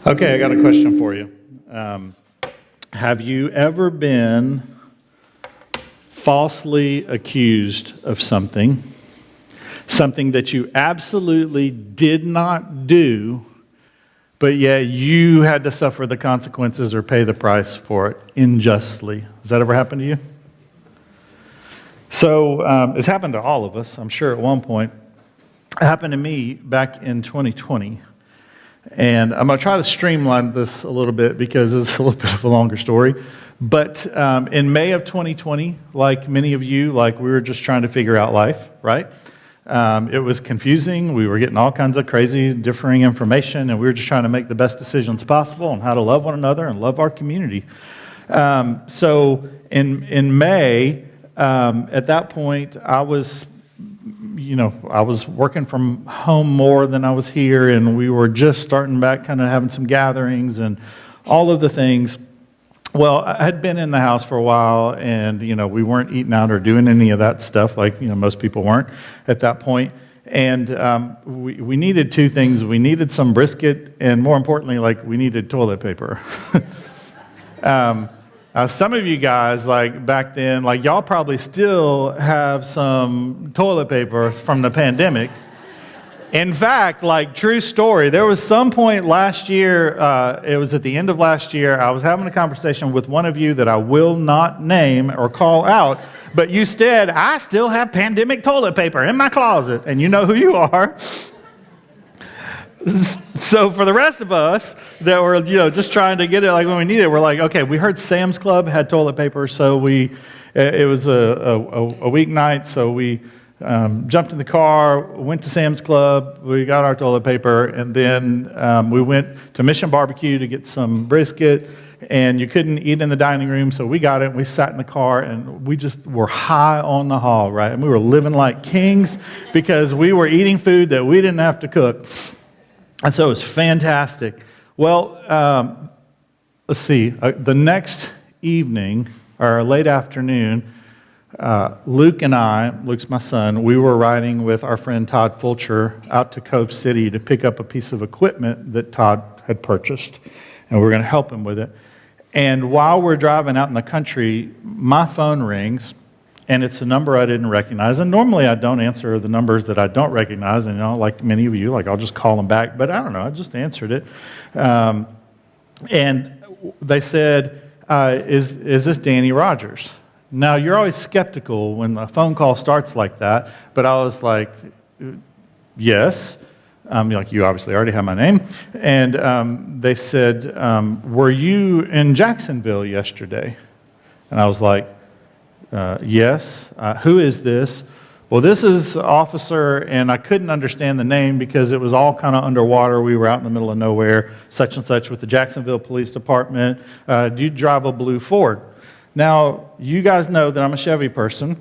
Okay, I got a question for you. Have you ever been falsely accused of something that you absolutely did not do, but yet you had to suffer the consequences or pay the price for it unjustly? Has that ever happened to you? So it's happened to all of us, I'm sure, at one point. It happened to me back in 2020. And I'm going to try to streamline this a little bit because it's a little bit of a longer story. But in May of 2020, like many of you, we were just trying to figure out life, right? It was confusing. We were getting all kinds of crazy, differing information, and we were just trying to make the best decisions possible on how to love one another and love our community. So in May, at that point, I was working from home more than I was here, and we were just starting back, kind of having some gatherings and all of the things. Well, I had been in the house for a while, and, we weren't eating out or doing any of that stuff like, most people weren't at that point. And we needed two things. We needed some brisket, and more importantly, we needed toilet paper. Some of you guys, back then, y'all probably still have some toilet paper from the pandemic. In fact, true story, there was some point last year, it was at the end of last year, I was having a conversation with one of you that I will not name or call out, but you said, I still have pandemic toilet paper in my closet, and you know who you are. So for the rest of us that were, just trying to get it when we needed it, we're like, okay, we heard Sam's Club had toilet paper, so it was a weeknight, so we jumped in the car, went to Sam's Club, we got our toilet paper, and then we went to Mission Barbecue to get some brisket, and you couldn't eat in the dining room, so we got it, and we sat in the car, and we just were high on the hog, right? And we were living like kings because we were eating food that we didn't have to cook. And so it was fantastic. Well, let's see. The next evening, or late afternoon, Luke's my son, we were riding with our friend Todd Fulcher out to Cove City to pick up a piece of equipment that Todd had purchased, and we were going to help him with it. And while we're driving out in the country, my phone rings, and it's a number I didn't recognize. And normally I don't answer the numbers that I don't recognize. And, like many of you, I'll just call them back. But I don't know, I just answered it. And they said, is this Danny Rogers? Now, you're always skeptical when a phone call starts like that. But I was like, yes. You obviously already have my name. And they said, were you in Jacksonville yesterday? And I was like, yes. Who is this? Well, this is officer, and I couldn't understand the name because it was all kind of underwater. We were out in the middle of nowhere, such and such, with the Jacksonville Police Department. Do you drive a blue Ford? Now, you guys know that I'm a Chevy person,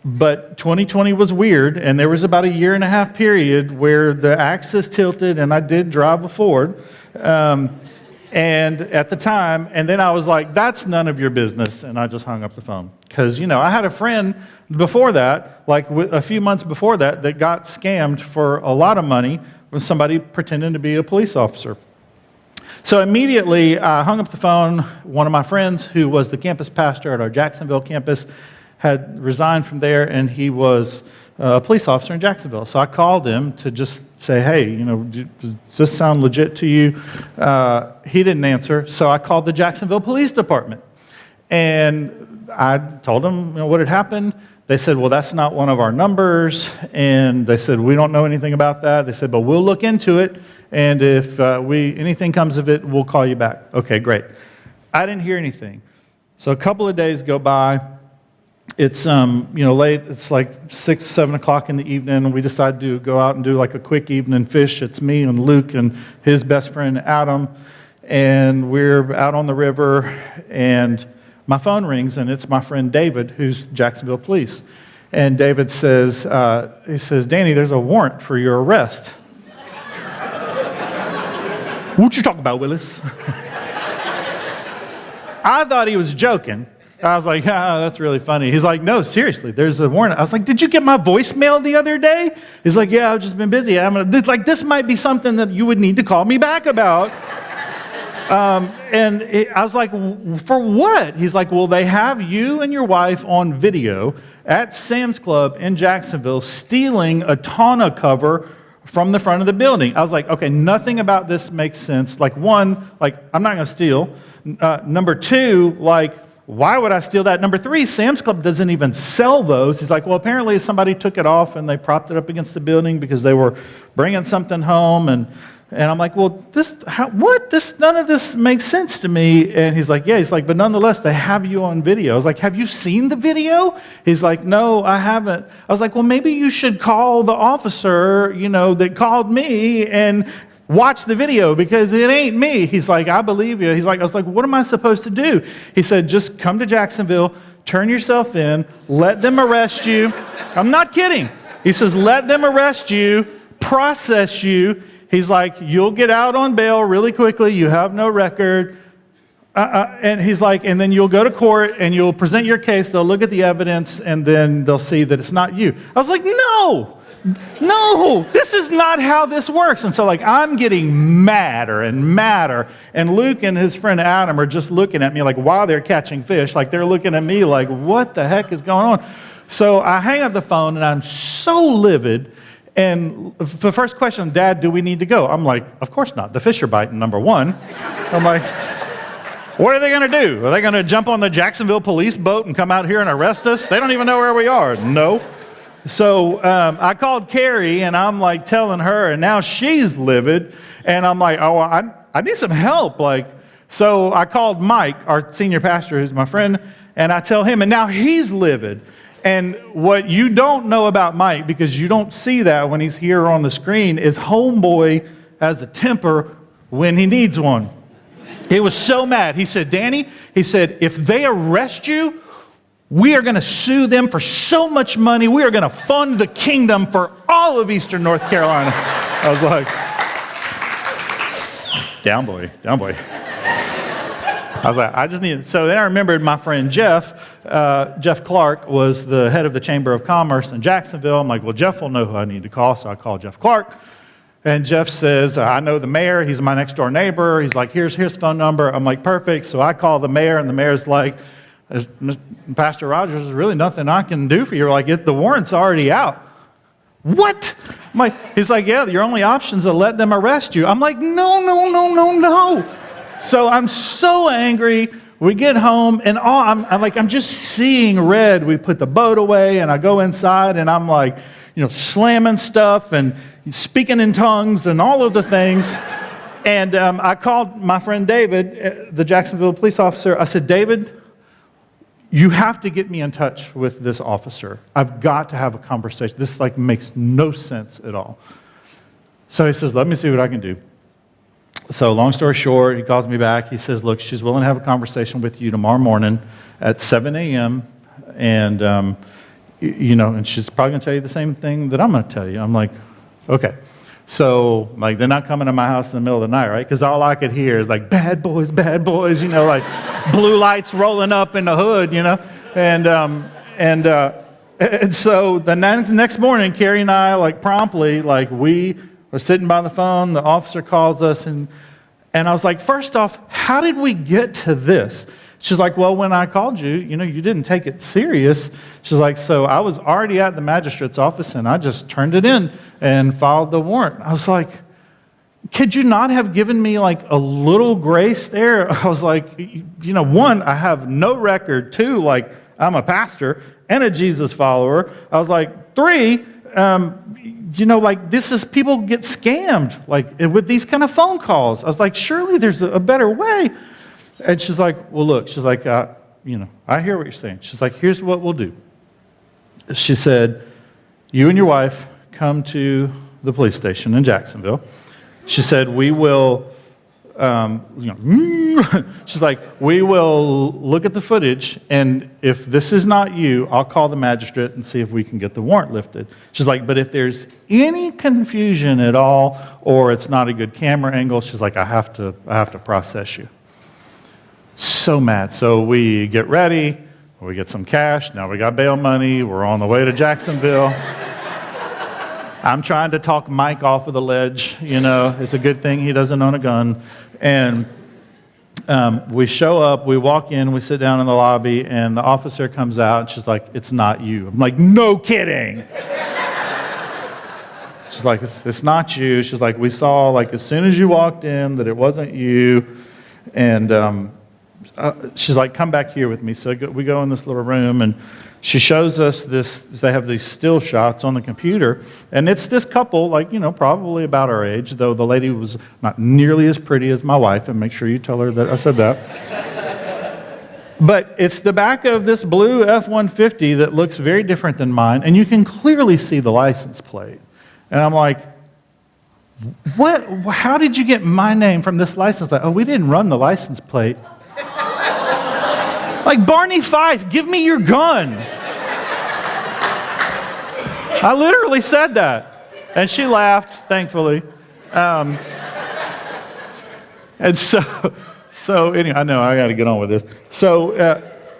but 2020 was weird, and there was about a 1.5 year period where the axis tilted, and I did drive a Ford. And at the time, and then I was like, that's none of your business, and I just hung up the phone. Because, I had a friend before that, a few months before that got scammed for a lot of money with somebody pretending to be a police officer. So immediately, I hung up the phone. One of my friends, who was the campus pastor at our Jacksonville campus, had resigned from there, and he was a police officer in Jacksonville. So I called him to just say, hey, does this sound legit to you? He didn't answer, so I called the Jacksonville Police Department. And I told them what had happened. They said, well, that's not one of our numbers. And they said, we don't know anything about that. They said, but we'll look into it, and if anything comes of it, we'll call you back. Okay, great. I didn't hear anything. So a couple of days go by. It's late. It's 6, 7 o'clock in the evening, and we decide to go out and do a quick evening fish. It's me and Luke and his best friend Adam, and we're out on the river, and my phone rings, and it's my friend David, who's Jacksonville Police. And David says, Danny, there's a warrant for your arrest. What you talking about, Willis? I thought he was joking. I was like, that's really funny. He's like, no, seriously, there's a warrant. I was like, did you get my voicemail the other day? He's like, yeah, I've just been busy. This might be something that you would need to call me back about. I was like, for what? He's like, well, they have you and your wife on video at Sam's Club in Jacksonville stealing a tonneau cover from the front of the building. I was like, okay, nothing about this makes sense. Like, one, like, I'm not going to steal. Number two, like, why would I steal that? Number three, Sam's Club doesn't even sell those. He's like, well, apparently somebody took it off and they propped it up against the building because they were bringing something home. And I'm like, well, none of this makes sense to me. And he's like, yeah. He's like, but nonetheless, they have you on video. I was like, have you seen the video? He's like, no, I haven't. I was like, well, maybe you should call the officer, that called me and watch the video because it ain't me. He's like, I believe you. I was like, what am I supposed to do? He said, just come to Jacksonville, turn yourself in, let them arrest you. I'm not kidding. He says, let them arrest you, process you. He's like, you'll get out on bail really quickly. You have no record. And he's like, and then you'll go to court and you'll present your case. They'll look at the evidence and then they'll see that it's not you. I was like, no, this is not how this works. And so I'm getting madder and madder. And Luke and his friend Adam are just looking at me like while they're catching fish, like they're looking at me like, what the heck is going on? So I hang up the phone and I'm so livid. And the first question, Dad, do we need to go? I'm like, of course not. The fish are biting, number one. I'm like, what are they going to do? Are they going to jump on the Jacksonville police boat and come out here and arrest us? They don't even know where we are. No. So I called Carrie, and I'm like telling her, and now she's livid. And I'm like, oh, I need some help. So I called Mike, our senior pastor, who's my friend, and I tell him, and now he's livid. And what you don't know about Mike, because you don't see that when he's here on the screen, is homeboy has a temper when he needs one. He was so mad. He said, Danny, if they arrest you, we are going to sue them for so much money. We are going to fund the kingdom for all of Eastern North Carolina. I was like, down boy. I was like, I just need it. So then I remembered my friend Jeff Clark was the head of the Chamber of Commerce in Jacksonville. I'm like, well, Jeff will know who I need to call. So I called Jeff Clark. And Jeff says, I know the mayor. He's my next door neighbor. He's like, here's his phone number. I'm like, perfect. So I call the mayor, and the mayor's like, Pastor Rogers, there's really nothing I can do for you. Like, the warrant's already out. What? He's like, yeah, your only option is to let them arrest you. I'm like, no. So I'm so angry. We get home, and I'm just seeing red. We put the boat away, and I go inside, and I'm like, slamming stuff and speaking in tongues and all of the things. And I called my friend David, the Jacksonville police officer. I said, David, you have to get me in touch with this officer. I've got to have a conversation. This makes no sense at all. So he says, let me see what I can do. So long story short, he calls me back. He says, look, she's willing to have a conversation with you tomorrow morning at 7 a.m. And, and she's probably going to tell you the same thing that I'm going to tell you. I'm like, okay. So, they're not coming to my house in the middle of the night, right? Because all I could hear is bad boys, blue lights rolling up in the hood, And so the next morning, Carrie and I, promptly, we were sitting by the phone. The officer calls us, and I was like, first off, how did we get to this? She's like, well, when I called you, you didn't take it serious. She's like, so I was already at the magistrate's office, and I just turned it in and filed the warrant. I was like, could you not have given me a little grace there? I was like, one, I have no record. Two, I'm a pastor and a Jesus follower. I was like, three, this is, people get scammed, with these kind of phone calls. I was like, surely there's a better way. And she's like, well, look, she's like, I hear what you're saying. She's like, here's what we'll do. She said, you and your wife come to the police station in Jacksonville. She said, we will, she's like, we will look at the footage, and if this is not you, I'll call the magistrate and see if we can get the warrant lifted. She's like, but if there's any confusion at all, or it's not a good camera angle, she's like, I have to process you. So mad. So we get ready, we get some cash, now we got bail money, we're on the way to Jacksonville. I'm trying to talk Mike off of the ledge, it's a good thing he doesn't own a gun. And We show up, we walk in, we sit down in the lobby, and the officer comes out, and she's like, "It's not you." I'm like, "No kidding." She's like, it's not you. She's like, "We saw, like, as soon as you walked in that it wasn't you." And she's like, "Come back here with me." So we go in this little room, and she shows us this. They have these still shots on the computer, and it's this couple, like, probably about our age, though the lady was not nearly as pretty as my wife, and make sure you tell her that I said that. But it's the back of this blue F-150 that looks very different than mine, and you can clearly see the license plate. And I'm like, "What? How did you get my name from this license plate?" "Oh, we didn't run the license plate." Like, Barney Fife, give me your gun. I literally said that. And she laughed, thankfully. And so anyway, I know I got to get on with this. So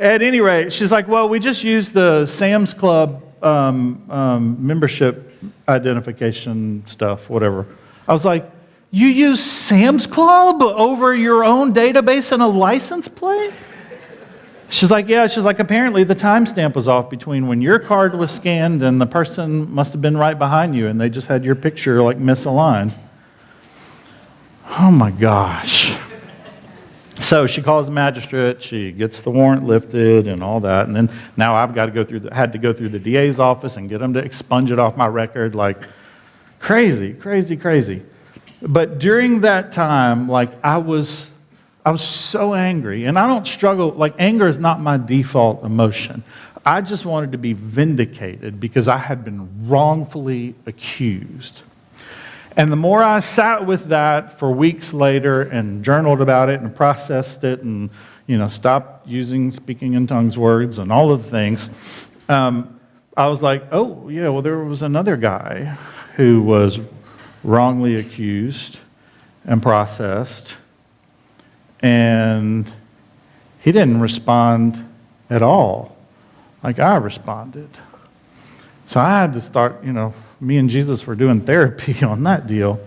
at any rate, she's like, "Well, we just used the Sam's Club membership identification stuff, whatever." I was like, "You use Sam's Club over your own database and a license plate?" She's like, "Yeah." She's like, "Apparently the timestamp was off between when your card was scanned and the person must have been right behind you, and they just had your picture like misaligned." Oh my gosh. So she calls the magistrate, she gets the warrant lifted and all that, and then now I've got to had to go through the DA's office and get them to expunge it off my record, like crazy, crazy, crazy. But during that time, like, I was so angry, and I don't struggle, like, anger is not my default emotion. I just wanted to be vindicated because I had been wrongfully accused. And the more I sat with that for weeks later and journaled about it and processed it and, stopped using speaking in tongues words and all of the things, I was like, "Oh, yeah, well, there was another guy who was wrongly accused and processed, and he didn't respond at all like I responded." So I had to start, me and Jesus were doing therapy on that deal.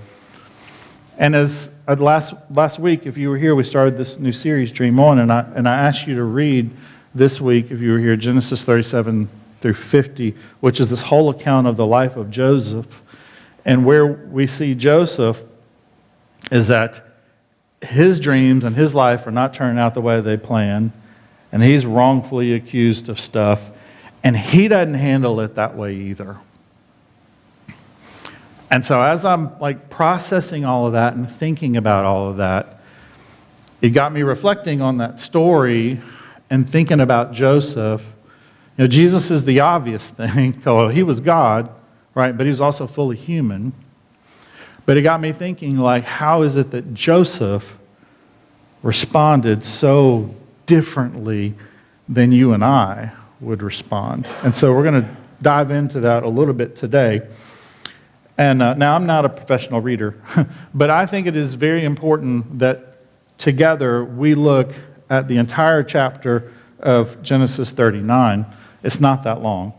And as last week, if you were here, we started this new series, Dream On, and I asked you to read this week, if you were here, Genesis 37 through 50, which is this whole account of the life of Joseph. And where we see Joseph is that his dreams and his life are not turning out the way they planned, and he's wrongfully accused of stuff, and he doesn't handle it that way either. And so as I'm like processing all of that and thinking about all of that, it got me reflecting on that story and thinking about Joseph. Jesus is the obvious thing. Although he was God, right? But he was also fully human. But it got me thinking, like, how is it that Joseph responded so differently than you and I would respond? And so we're going to dive into that a little bit today. And now I'm not a professional reader, but I think it is very important that together we look at the entire chapter of Genesis 39. It's not that long.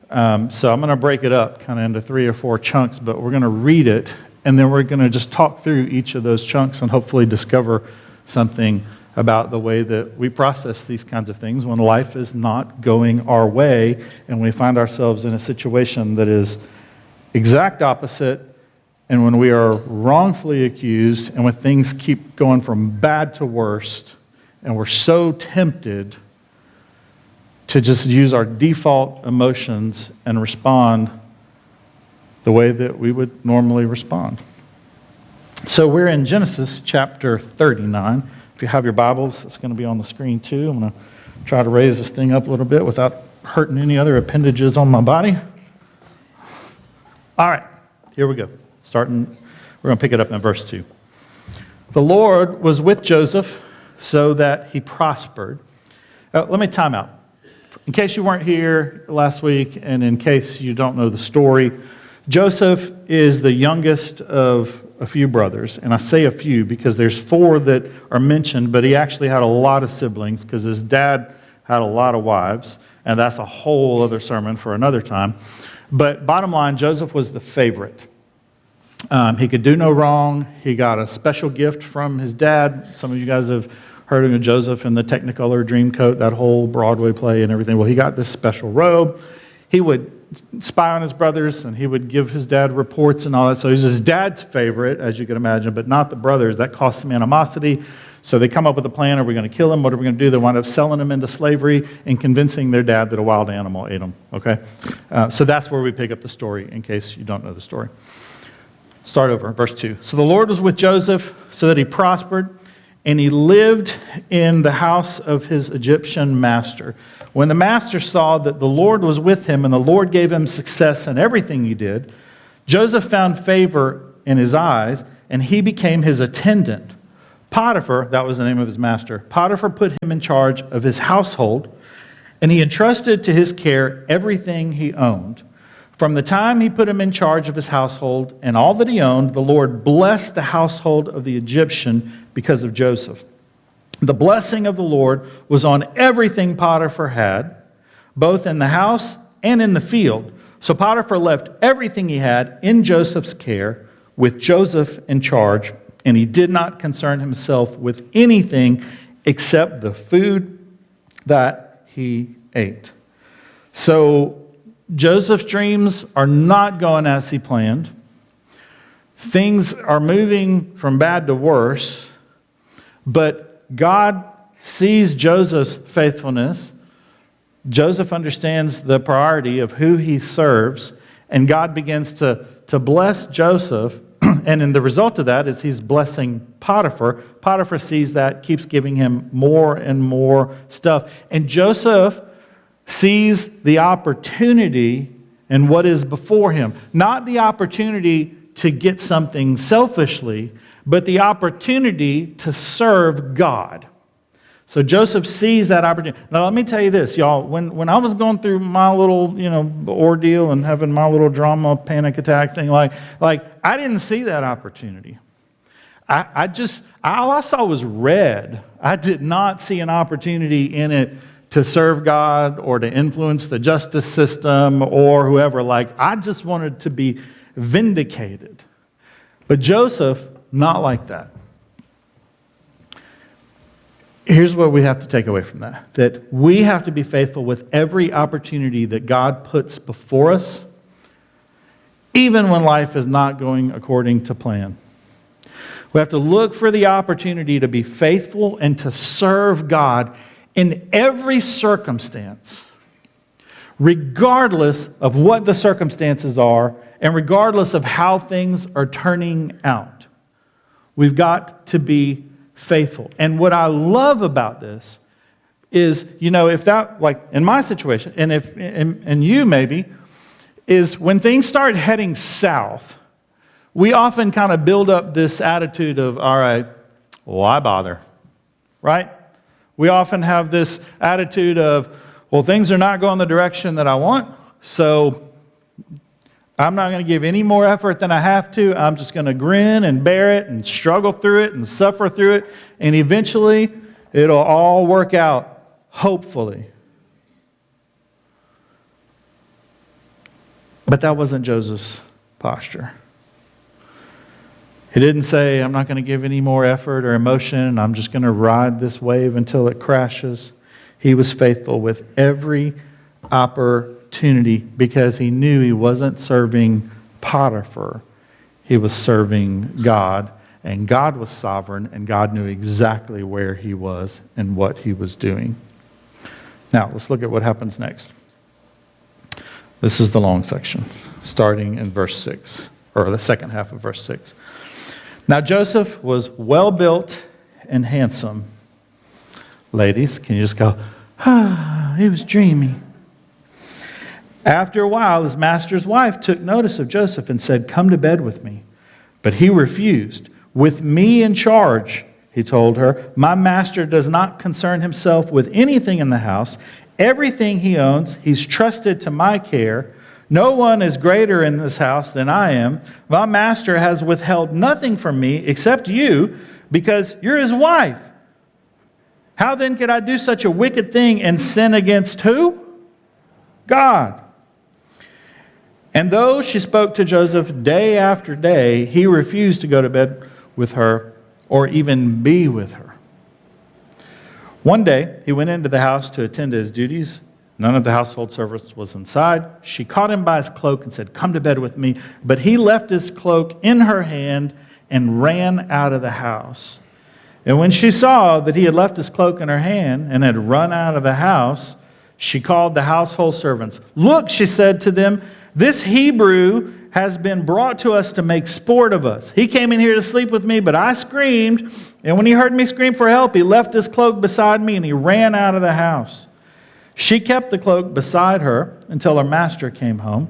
So I'm going to break it up kind of into 3 or 4 chunks, but we're going to read it, and then we're going to just talk through each of those chunks and hopefully discover something about the way that we process these kinds of things when life is not going our way and we find ourselves in a situation that is exact opposite, and when we are wrongfully accused and when things keep going from bad to worst, and we're so tempted to just use our default emotions and respond the way that we would normally respond. So we're in Genesis chapter 39. If you have your Bibles, it's going to be on the screen too. I'm going to try to raise this thing up a little bit without hurting any other appendages on my body. All right, here we go. We're going to pick it up in verse 2. The Lord was with Joseph so that he prospered. Let me time out. In case you weren't here last week, and in case you don't know the story, Joseph is the youngest of a few brothers. And I say a few because there's 4 that are mentioned, but he actually had a lot of siblings because his dad had a lot of wives, and that's a whole other sermon for another time. But bottom line, Joseph was the favorite. He could do no wrong. He got a special gift from his dad. Some of you guys have heard of Joseph in the Technicolor Dreamcoat, that whole Broadway play and everything. Well, he got this special robe. He would spy on his brothers, and he would give his dad reports and all that. So he's his dad's favorite, as you can imagine, but not the brothers. That caused some animosity. So they come up with a plan. Are we going to kill him? What are we going to do? They wind up selling him into slavery and convincing their dad that a wild animal ate him. Okay? So that's where we pick up the story, in case you don't know the story. Start over, verse 2. So the Lord was with Joseph so that he prospered, and he lived in the house of his Egyptian master. When the master saw that the Lord was with him and the Lord gave him success in everything he did, Joseph found favor in his eyes, and he became his attendant. Potiphar, that was the name of his master, Potiphar put him in charge of his household, and he entrusted to his care everything he owned. From the time he put him in charge of his household and all that he owned, the Lord blessed the household of the Egyptian because of Joseph. The blessing of the Lord was on everything Potiphar had, both in the house and in the field. So Potiphar left everything he had in Joseph's care, with Joseph in charge, and he did not concern himself with anything except the food that he ate. So Joseph's dreams are not going as he planned. Things are moving from bad to worse, but God sees Joseph's faithfulness. Joseph understands the priority of who he serves, and God begins to bless Joseph, and in the result of that is he's blessing Potiphar. Potiphar sees that, keeps giving him more and more stuff, and Joseph sees the opportunity in what is before him. Not the opportunity to get something selfishly, but the opportunity to serve God. So Joseph sees that opportunity. Now let me tell you this, y'all. When I was going through my little, ordeal and having my little drama panic attack thing, like I didn't see that opportunity. All I saw was red. I did not see an opportunity in it to serve God or to influence the justice system or whoever. I just wanted to be vindicated. But Joseph, not like that. Here's what we have to take away from that. That we have to be faithful with every opportunity that God puts before us, even when life is not going according to plan. We have to look for the opportunity to be faithful and to serve God in every circumstance, regardless of what the circumstances are and regardless of how things are turning out. We've got to be faithful. And what I love about this is, if that, like in my situation, and you maybe, is when things start heading south, we often kind of build up this attitude of, all right, why bother, right? We often have this attitude of, well, things are not going the direction that I want, so I'm not going to give any more effort than I have to. I'm just going to grin and bear it and struggle through it and suffer through it, and eventually it'll all work out, hopefully. But that wasn't Joseph's posture. He didn't say, I'm not going to give any more effort or emotion. I'm just going to ride this wave until it crashes. He was faithful with every opportunity because he knew he wasn't serving Potiphar. He was serving God, and God was sovereign, and God knew exactly where he was and what he was doing. Now, let's look at what happens next. This is the long section, starting in verse 6, or the second half of verse 6. Now Joseph was well built and handsome. Ladies, can you just go, he was dreamy. After a while, his master's wife took notice of Joseph and said, come to bed with me. But he refused. With me in charge, he told her, my master does not concern himself with anything in the house. Everything he owns, he's trusted to my care. No one is greater in this house than I am. My master has withheld nothing from me except you, because you're his wife. How then could I do such a wicked thing and sin against who? God. And though she spoke to Joseph day after day, he refused to go to bed with her or even be with her. One day, he went into the house to attend to his duties. None of the household servants was inside. She caught him by his cloak and said, "Come to bed with me." But he left his cloak in her hand and ran out of the house. And when she saw that he had left his cloak in her hand and had run out of the house, she called the household servants. "Look," she said to them, "this Hebrew has been brought to us to make sport of us. He came in here to sleep with me, but I screamed, and when he heard me scream for help, he left his cloak beside me and he ran out of the house." She kept the cloak beside her until her master came home,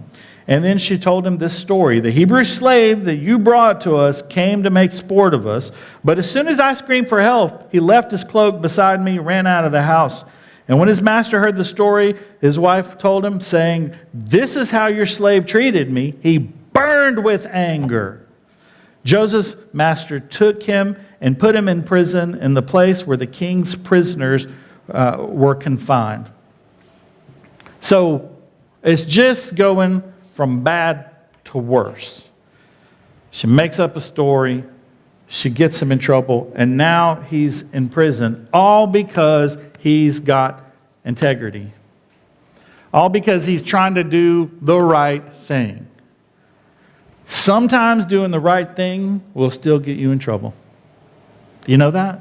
and then she told him this story. "The Hebrew slave that you brought to us came to make sport of us, but as soon as I screamed for help, he left his cloak beside me, ran out of the house." And when his master heard the story, his wife told him, saying, "This is how your slave treated me." He burned with anger. Joseph's master took him and put him in prison in the place where the king's prisoners were confined. So it's just going from bad to worse. She makes up a story. She gets him in trouble. And now he's in prison, all because he's got integrity. All because he's trying to do the right thing. Sometimes doing the right thing will still get you in trouble. Do you know that?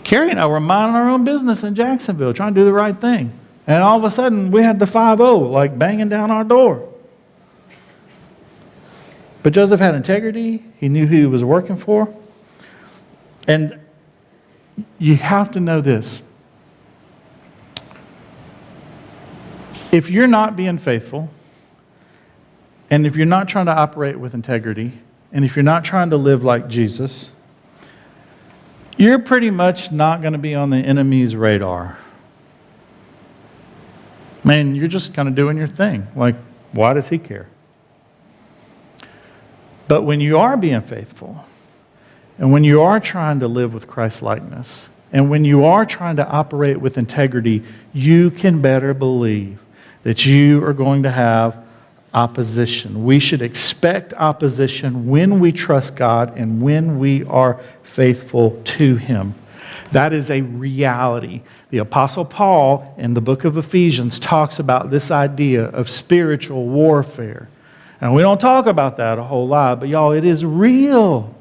Carrie and I were minding our own business in Jacksonville, trying to do the right thing. And all of a sudden, we had the 5-0, like banging down our door. But Joseph had integrity. He knew who he was working for. And you have to know this. If you're not being faithful, and if you're not trying to operate with integrity, and if you're not trying to live like Jesus, you're pretty much not going to be on the enemy's radar. Man, you're just kind of doing your thing. Like, why does he care? But when you are being faithful, and when you are trying to live with Christ-likeness, and when you are trying to operate with integrity, you can better believe that you are going to have opposition. We should expect opposition when we trust God and when we are faithful to Him. That is a reality. The Apostle Paul in the book of Ephesians talks about this idea of spiritual warfare. And we don't talk about that a whole lot, but y'all, it is real.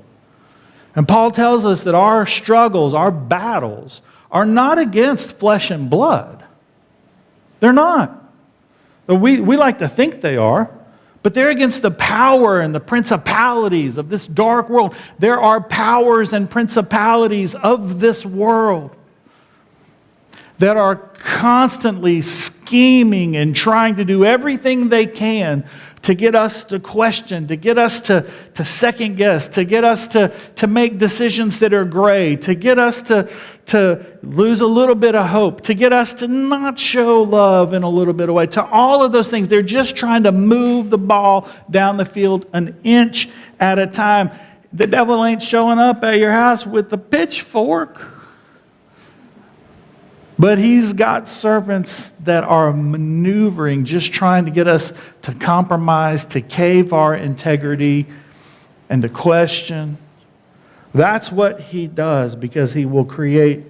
And Paul tells us that our struggles, our battles, are not against flesh and blood. They're not. We like to think they are, but they're against the power and the principalities of this dark world. There are powers and principalities of this world that are constantly scheming and trying to do everything they can to get us to question, to get us to second guess, to get us to make decisions that are gray, to get us to lose a little bit of hope, to get us to not show love in a little bit of way. To all of those things, they're just trying to move the ball down the field an inch at a time. The devil ain't showing up at your house with the pitchfork. But he's got servants that are maneuvering, just trying to get us to compromise, to cave our integrity, and to question. That's what he does, because he will create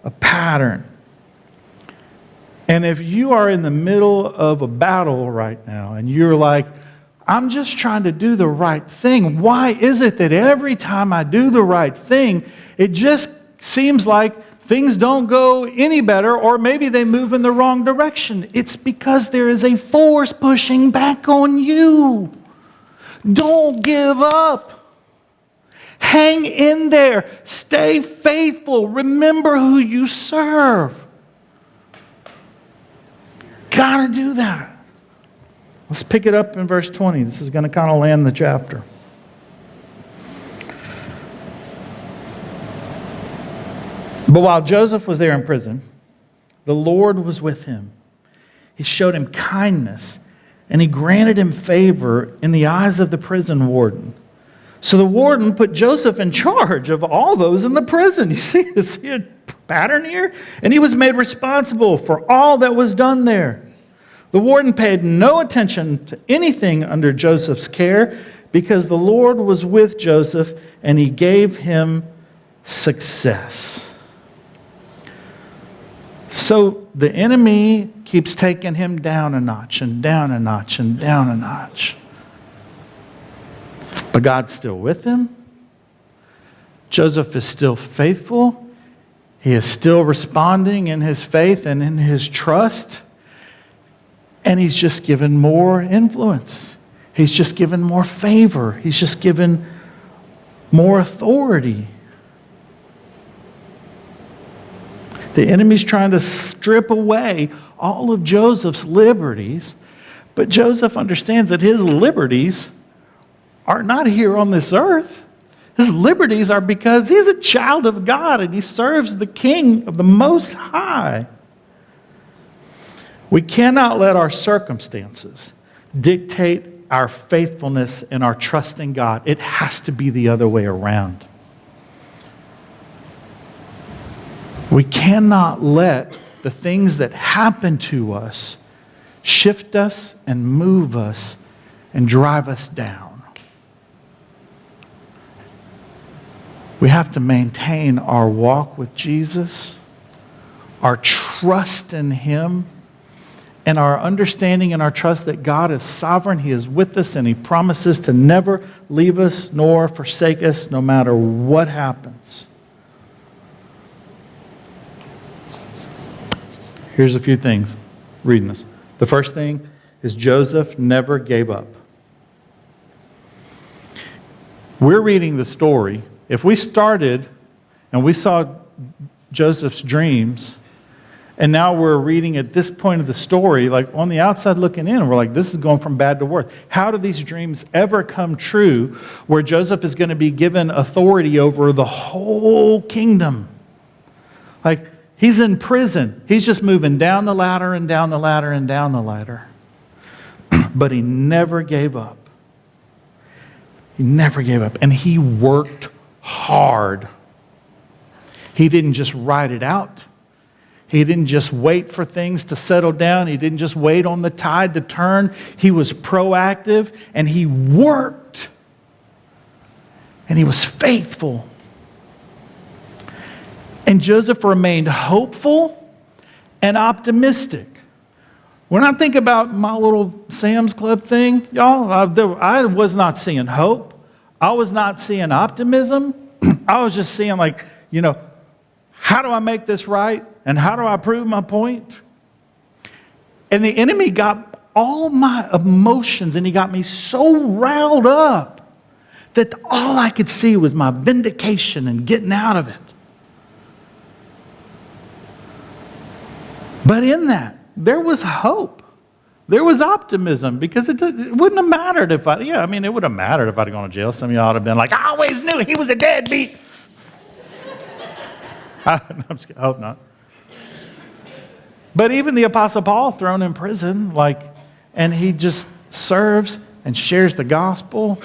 a pattern. And if you are in the middle of a battle right now, and you're like, I'm just trying to do the right thing. Why is it that every time I do the right thing, it just seems like things don't go any better, or maybe they move in the wrong direction? It's because there is a force pushing back on you. Don't give up. Hang in there. Stay faithful. Remember who you serve. Gotta do that. Let's pick it up in verse 20. This is going to kind of land the chapter. But while Joseph was there in prison, the Lord was with him. He showed him kindness, and he granted him favor in the eyes of the prison warden. So the warden put Joseph in charge of all those in the prison. You see a pattern here? And he was made responsible for all that was done there. The warden paid no attention to anything under Joseph's care, because the Lord was with Joseph, and he gave him success. So the enemy keeps taking him down a notch and down a notch and down a notch. But God's still with him. Joseph is still faithful. He is still responding in his faith and in his trust. And he's just given more influence. He's just given more favor. He's just given more authority. The enemy's trying to strip away all of Joseph's liberties, but Joseph understands that his liberties are not here on this earth. His liberties are because he's a child of God and he serves the King of the Most High. We cannot let our circumstances dictate our faithfulness and our trust in God. It has to be the other way around. We cannot let the things that happen to us shift us and move us and drive us down. We have to maintain our walk with Jesus, our trust in Him, and our understanding and our trust that God is sovereign. He is with us and He promises to never leave us nor forsake us no matter what happens. Here's a few things reading this. The first thing is Joseph never gave up. We're reading the story. If we started and we saw Joseph's dreams, and now we're reading at this point of the story, like on the outside looking in, we're like, this is going from bad to worse. How do these dreams ever come true where Joseph is going to be given authority over the whole kingdom? Like, he's in prison. He's just moving down the ladder and down the ladder and down the ladder. But he never gave up. He never gave up. And he worked hard. He didn't just ride it out. He didn't just wait for things to settle down. He didn't just wait on the tide to turn. He was proactive and he worked. And he was faithful. And Joseph remained hopeful and optimistic. When I think about my little Sam's Club thing, y'all, I was not seeing hope. I was not seeing optimism. I was just seeing how do I make this right? And how do I prove my point? And the enemy got all of my emotions and he got me so riled up that all I could see was my vindication and getting out of it. But in that, there was hope. There was optimism because it wouldn't have mattered if it would have mattered if I'd gone to jail. Some of y'all would have been like, I always knew he was a deadbeat. I'm just kidding. I hope not. But even the Apostle Paul thrown in prison, and he just serves and shares the gospel.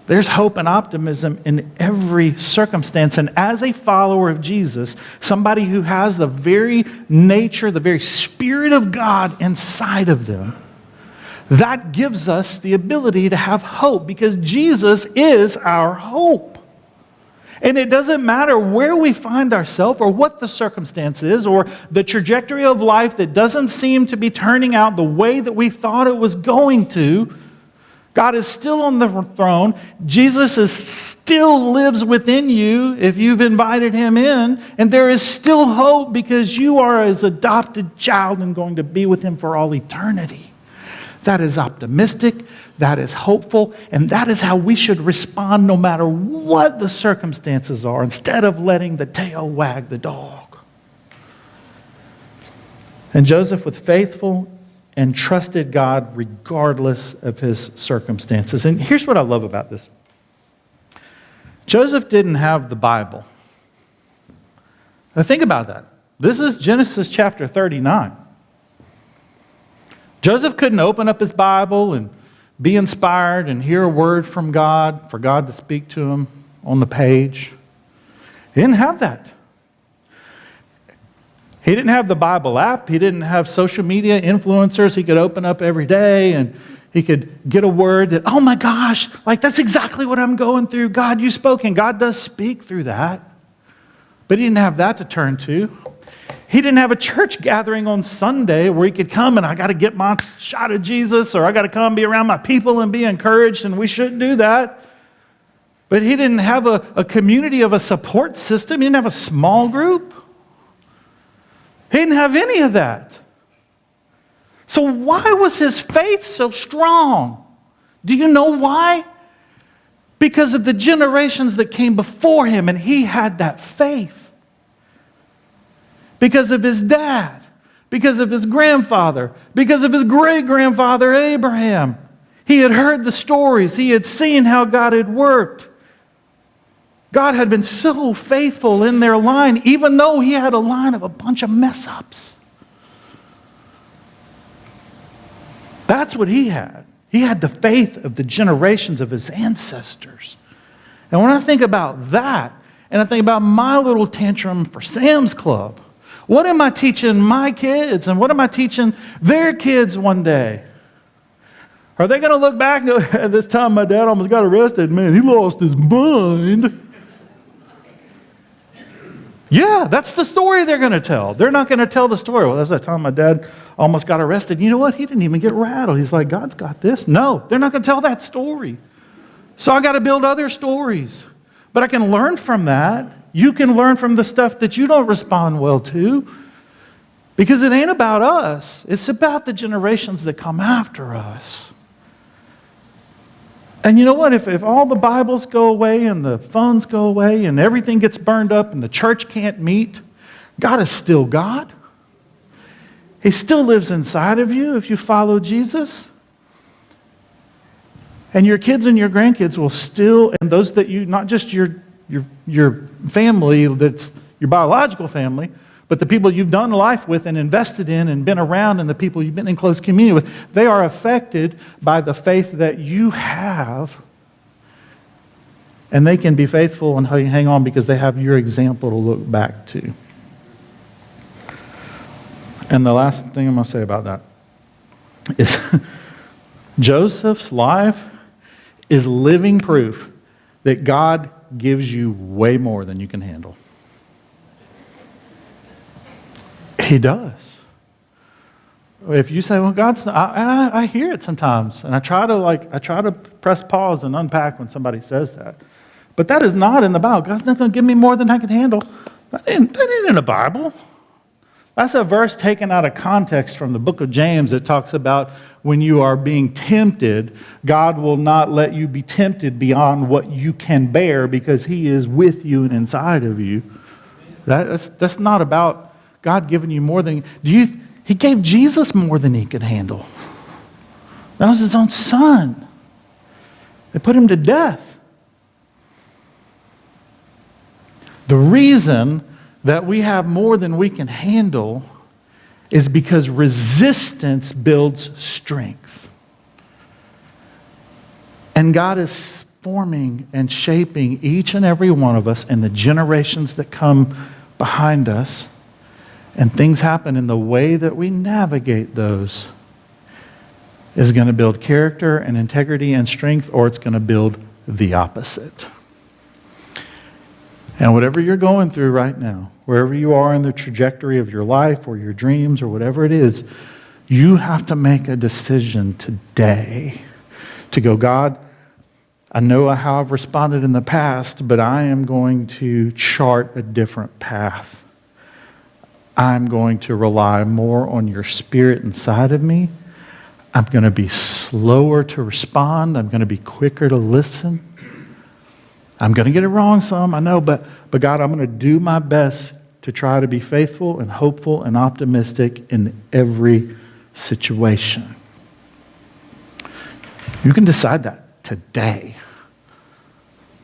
There's hope and optimism in every circumstance. And as a follower of Jesus, somebody who has the very nature, the very Spirit of God inside of them, that gives us the ability to have hope because Jesus is our hope. And it doesn't matter where we find ourselves or what the circumstance is or the trajectory of life that doesn't seem to be turning out the way that we thought it was going to. God is still on the throne. Jesus still lives within you if you've invited Him in. And there is still hope because you are His adopted child and going to be with Him for all eternity. That is optimistic, that is hopeful, and that is how we should respond no matter what the circumstances are, instead of letting the tail wag the dog. And Joseph was faithful and trusted God regardless of his circumstances. And here's what I love about this. Joseph didn't have the Bible. Now think about that. This is Genesis chapter 39. Joseph couldn't open up his Bible and be inspired and hear a word from God, for God to speak to him on the page. He didn't have that. He didn't have the Bible app. He didn't have social media influencers he could open up every day and He could get a word that, oh my gosh, like that's exactly what I'm going through. God, you spoke, and God does speak through that. But he didn't have that to turn to. He didn't have a church gathering on Sunday where he could come and I got to get my shot of Jesus, or I got to come be around my people and be encouraged, and we shouldn't do that. But he didn't have a community of a support system. He didn't have a small group. He didn't have any of that. So why was his faith so strong? Do you know why? Because of the generations that came before him, and he had that faith. Because of his dad, because of his grandfather, because of his great-grandfather Abraham. He had heard the stories. He had seen how God had worked. God had been so faithful in their line, even though he had a line of a bunch of mess-ups. That's what he had. He had the faith of the generations of his ancestors. And when I think about that, and I think about my little tantrum for Sam's Club, what am I teaching my kids, and what am I teaching their kids one day? Are they going to look back and go, at this time my dad almost got arrested, man, he lost his mind? Yeah, that's the story they're going to tell. They're not going to tell the story. Well, that's that time my dad almost got arrested. You know what? He didn't even get rattled. He's like, God's got this. No, they're not going to tell that story. So I got to build other stories. But I can learn from that. You can learn from the stuff that you don't respond well to. Because it ain't about us. It's about the generations that come after us. And you know what? If all the Bibles go away and the phones go away and everything gets burned up and the church can't meet, God is still God. He still lives inside of you if you follow Jesus. And your kids and your grandkids will still, and those that you, not just your family, that's your biological family, but the people you've done life with and invested in and been around, and the people you've been in close communion with, they are affected by the faith that you have. And they can be faithful and hang on because they have your example to look back to. And the last thing I'm going to say about that is Joseph's life is living proof that God gives you way more than you can handle. He does. If you say, well, God's not, and I hear it sometimes, and I try to press pause and unpack when somebody says that. But that is not in the Bible. God's not going to give me more than I can handle. That ain't in the Bible. That's a verse taken out of context from the book of James that talks about when you are being tempted, God will not let you be tempted beyond what you can bear because he is with you and inside of you. That's not about God giving you more than... He gave Jesus more than he could handle. That was his own son. They put him to death. The reason that we have more than we can handle is because resistance builds strength. And God is forming and shaping each and every one of us and the generations that come behind us. And things happen in the way that we navigate those is going to build character and integrity and strength, or it's going to build the opposite. And whatever you're going through right now, wherever you are in the trajectory of your life or your dreams or whatever it is, you have to make a decision today to go, God, I know how I've responded in the past, but I am going to chart a different path. I'm going to rely more on your spirit inside of me. I'm going to be slower to respond. I'm going to be quicker to listen. I'm going to get it wrong some, I know, but God, I'm going to do my best to try to be faithful and hopeful and optimistic in every situation. You can decide that today.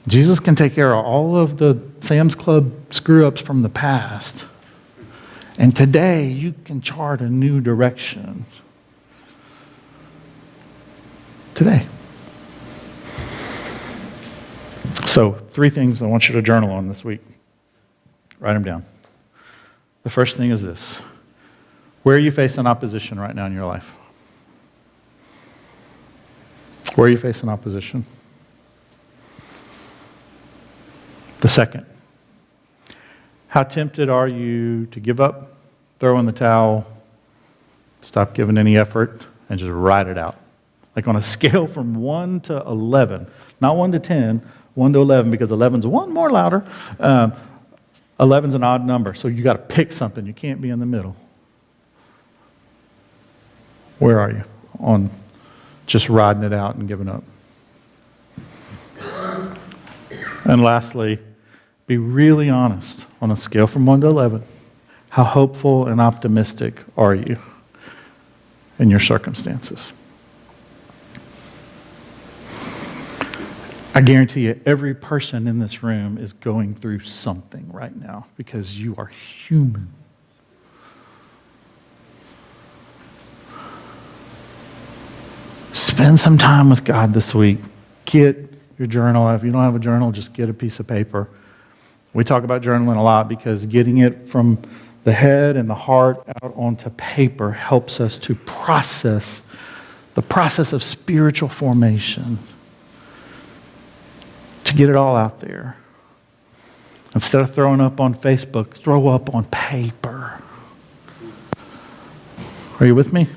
Jesus can take care of all of the Sam's Club screw-ups from the past. And today, you can chart a new direction. Today. So, 3 things I want you to journal on this week. Write them down. The first thing is this. Where are you facing opposition right now in your life? Where are you facing opposition? The second, how tempted are you to give up, throw in the towel, stop giving any effort, and just ride it out? Like on a scale from 1 to 11, not 1 to 10, 1 to 11, because 11's one more louder. 11's an odd number, so you got to pick something. You can't be in the middle. Where are you on just riding it out and giving up? And lastly, be really honest on a scale from 1 to 11. How hopeful and optimistic are you in your circumstances? I guarantee you, every person in this room is going through something right now because you are human. Spend some time with God this week. Get your journal. If you don't have a journal, just get a piece of paper. We talk about journaling a lot because getting it from the head and the heart out onto paper helps us to process the process of spiritual formation. To get it all out there. Instead of throwing up on Facebook, throw up on paper. Are you with me?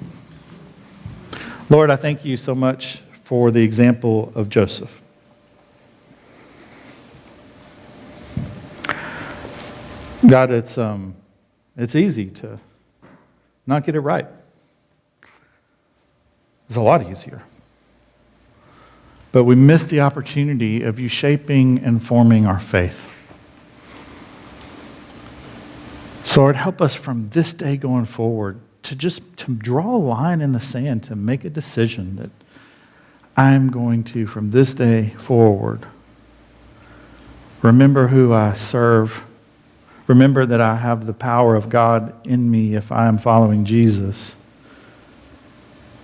Lord, I thank you so much for the example of Joseph. God, it's easy to not get it right. It's a lot easier. But we miss the opportunity of you shaping and forming our faith. So Lord, help us from this day going forward to draw a line in the sand, to make a decision that I'm going to, from this day forward, remember who I serve. Remember that I have the power of God in me if I am following Jesus,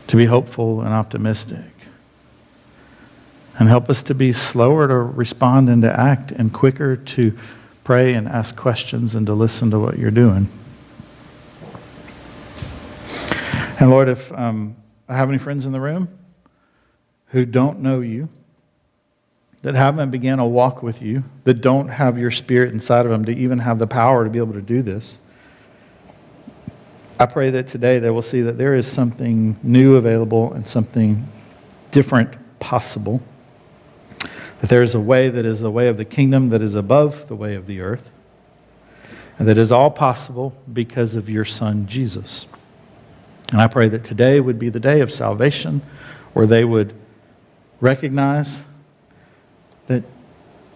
to be hopeful and optimistic. And help us to be slower to respond and to act, and quicker to pray and ask questions and to listen to what you're doing. And Lord, if I have any friends in the room who don't know you, that haven't began a walk with you, that don't have your Spirit inside of them to even have the power to be able to do this, I pray that today they will see that there is something new available and something different possible. That there is a way that is the way of the kingdom that is above the way of the earth. And that is all possible because of your Son, Jesus. And I pray that today would be the day of salvation, where they would recognize that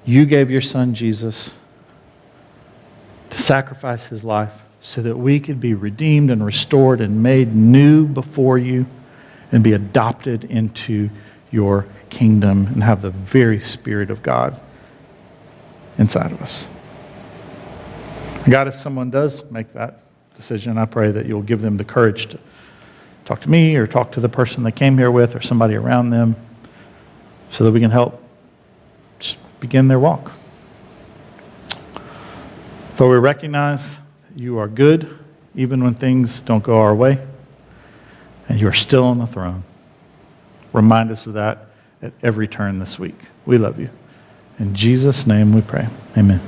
you gave your Son, Jesus, to sacrifice his life so that we could be redeemed and restored and made new before you and be adopted into your kingdom and have the very Spirit of God inside of us. God, if someone does make that decision, I pray that you'll give them the courage to talk to me or talk to the person they came here with or somebody around them so that we can help just begin their walk. For we recognize that you are good even when things don't go our way, and you are still on the throne. Remind us of that at every turn this week. We love you. In Jesus' name we pray. Amen.